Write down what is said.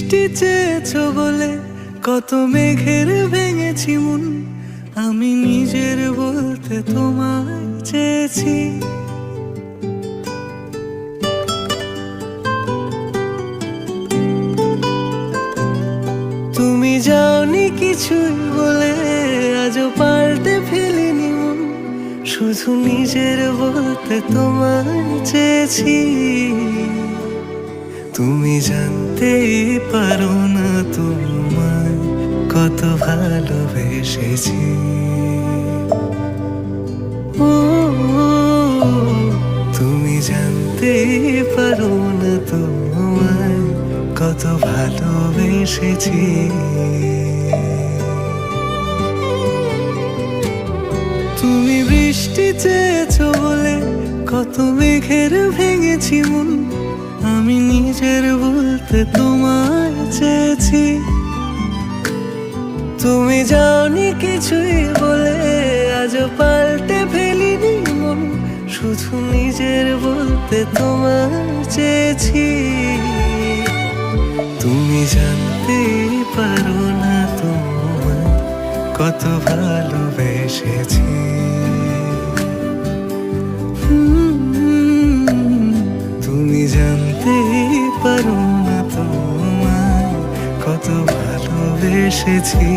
বৃষ্টি চেয়েছো বলে কত মেঘের ভেঙেছি মন, আমি নিজের বলতে তোমায় চেয়েছি। তুমি যাওনি কিছুই বলে আজও পাল্টে ফেলিনি মন, শুধু নিজের বলতে তোমায় চেয়েছি। তুমি জানতেই পারো না তোমায় কত ভালোবেসেছি। ও তুমি জানতেই পারো না তোমায় কত ভালোবেসেছি। তুমি বৃষ্টি চেয়েছো বলে কত মেঘের ভেঙেছি মন, আমি নিজের বলতে তোমায় চেয়েছি। তুমি যাওনি কিছুই বলে আজও পাল্টে ফেলিনি মন, শুধু নিজের বলতে তোমায় চেয়েছি। তুমি জানতেই পারো না তোমায় কত ভালোবেসেছি। তুমি জানতেই পারো না তোমায় কত ভালোবেসেছি।